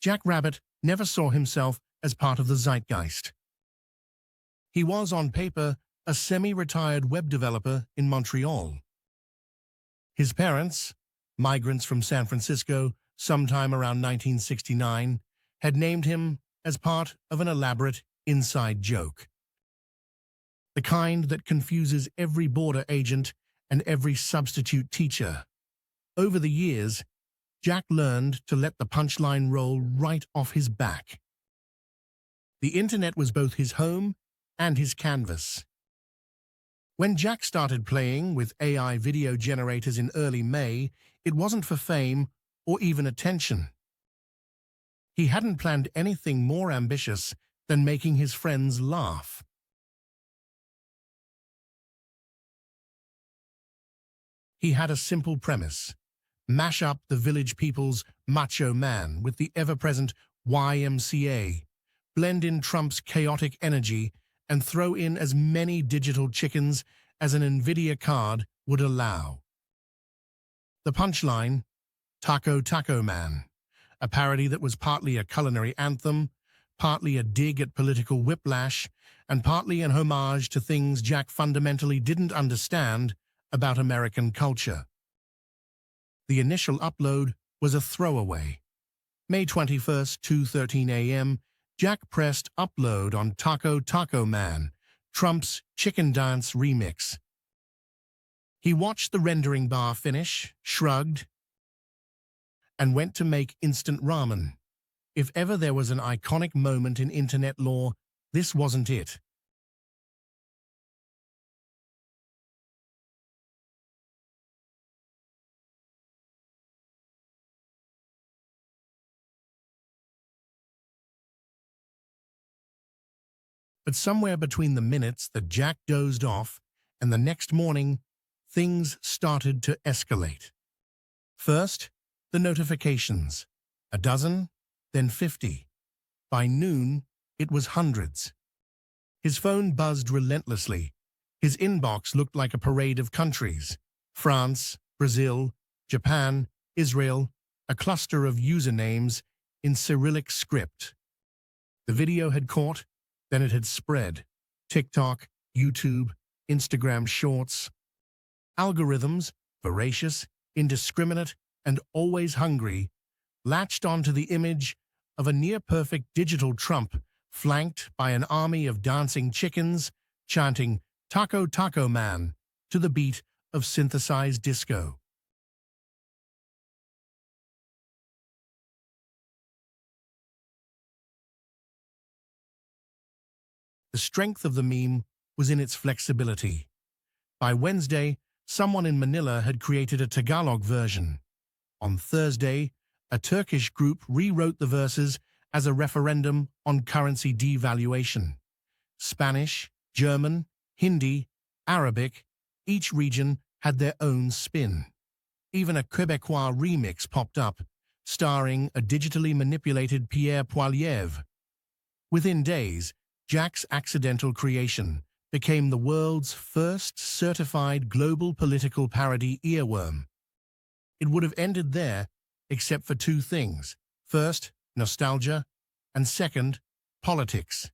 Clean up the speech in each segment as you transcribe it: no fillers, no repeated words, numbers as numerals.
Jack Rabbit never saw himself as part of the zeitgeist. He was, on paper, a semi-retired web developer in Montreal. His parents, migrants from San Francisco sometime around 1969, had named him as part of an elaborate inside joke. The kind that confuses every border agent and every substitute teacher. Over the years, Jack learned to let the punchline roll right off his back. The internet was both his home and his canvas. When Jack started playing with AI video generators in early May, it wasn't for fame or even attention. He hadn't planned anything more ambitious than making his friends laugh. He had a simple premise: mash up the village people's macho man with the ever-present YMCA, blend in Trump's chaotic energy, and throw in as many digital chickens as an NVIDIA card would allow. The punchline: Taco Taco Man, a parody that was partly a culinary anthem, partly a dig at political whiplash, and partly an homage to things Jack fundamentally didn't understand about American culture. The initial upload was a throwaway. May 21st, 2:13 a.m., Jack pressed upload on Taco Taco Man, Trump's Chicken Dance remix. He watched the rendering bar finish, shrugged, and went to make instant ramen. If ever there was an iconic moment in internet lore, this wasn't it. But somewhere between the minutes that Jack dozed off and the next morning, things started to escalate. First, the notifications. A dozen, then 50. By noon, it was hundreds. His phone buzzed relentlessly. His inbox looked like a parade of countries: France, Brazil, Japan, Israel, a cluster of usernames in Cyrillic script. The video had caught, then it had spread. TikTok, YouTube, Instagram Shorts. Algorithms, voracious, indiscriminate, and always hungry, latched onto the image of a near-perfect digital Trump flanked by an army of dancing chickens chanting Taco Taco Man to the beat of synthesized disco. The strength of the meme was in its flexibility. By Wednesday, someone in Manila had created a Tagalog version. On Thursday, a Turkish group rewrote the verses as a referendum on currency devaluation. Spanish, German, Hindi, Arabic, each region had their own spin. Even a Quebecois remix popped up, starring a digitally manipulated Pierre Poilievre. Within days, Jack's accidental creation became the world's first certified global political parody earworm. It would have ended there, except for two things. First, nostalgia, and second, politics.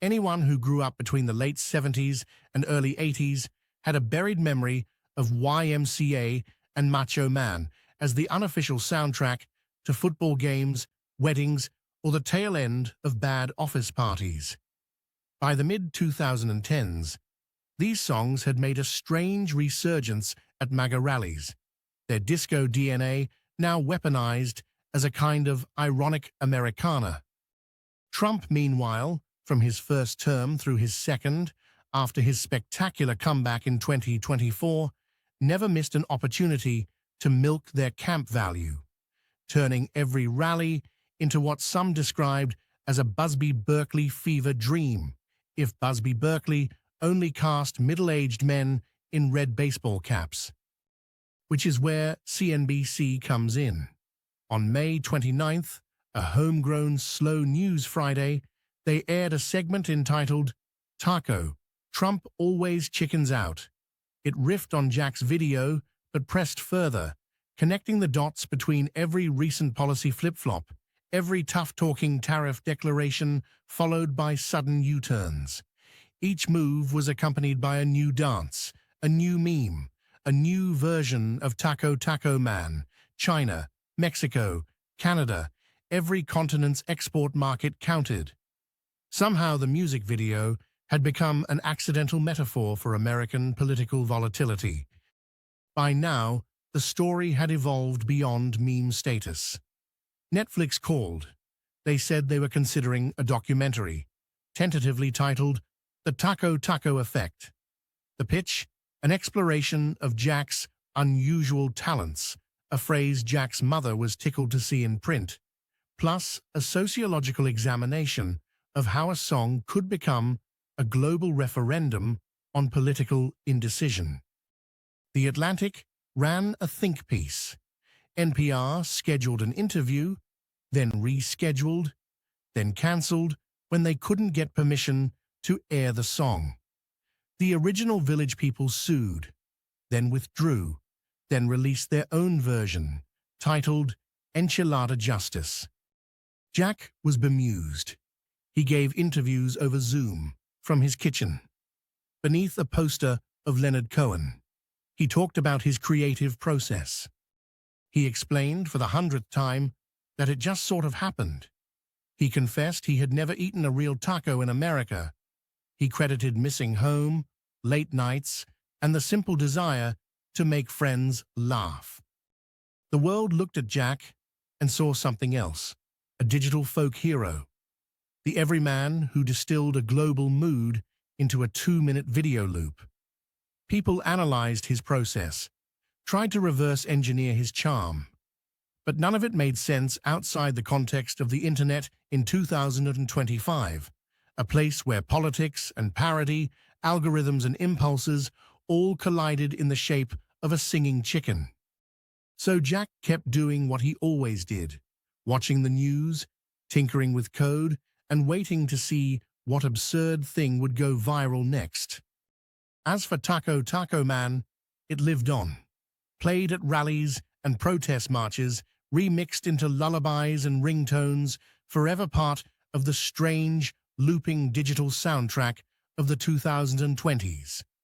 Anyone who grew up between the late 70s and early 80s had a buried memory of YMCA and Macho Man as the unofficial soundtrack to football games, weddings, or the tail end of bad office parties. By the mid-2010s, these songs had made a strange resurgence at MAGA rallies, their disco DNA now weaponized as a kind of ironic Americana. Trump, meanwhile, from his first term through his second, after his spectacular comeback in 2024, never missed an opportunity to milk their camp value, turning every rally into what some described as a Busby Berkeley fever dream, if Busby Berkeley only cast middle-aged men in red baseball caps. Which is where CNBC comes in. On May 29th, a homegrown slow news Friday, they aired a segment entitled Taco, Trump Always Chickens Out. It riffed on Jack's video, but pressed further, connecting the dots between every recent policy flip-flop, every tough-talking tariff declaration followed by sudden U-turns. Each move was accompanied by a new dance, a new meme, a new version of Taco Taco Man. China, Mexico, Canada, every continent's export market counted. Somehow the music video had become an accidental metaphor for American political volatility. By now, the story had evolved beyond meme status. Netflix called. They said they were considering a documentary, tentatively titled The Taco Taco Effect. The pitch? An exploration of Jack's unusual talents, a phrase Jack's mother was tickled to see in print, plus a sociological examination of how a song could become a global referendum on political indecision. The Atlantic ran a think piece. NPR scheduled an interview, then rescheduled, then cancelled when they couldn't get permission to air the song. The original Village People sued, then withdrew, then released their own version, titled Enchilada Justice. Jack was bemused. He gave interviews over Zoom from his kitchen, beneath a poster of Leonard Cohen. He talked about his creative process. He explained for the 100th time that it just sort of happened. He confessed he had never eaten a real taco in America. He credited missing home, late nights, and the simple desire to make friends laugh. The world looked at Jack and saw something else, a digital folk hero, the everyman who distilled a global mood into a 2-minute video loop. People analyzed his process, tried to reverse engineer his charm, but none of it made sense outside the context of the internet in 2025, a place where politics and parody, algorithms and impulses all collided in the shape of a singing chicken. So Jack kept doing what he always did, watching the news, tinkering with code, and waiting to see what absurd thing would go viral next. As for Taco Taco Man, it lived on, played at rallies and protest marches, remixed into lullabies and ringtones, forever part of the strange, looping digital soundtrack of the 2020s.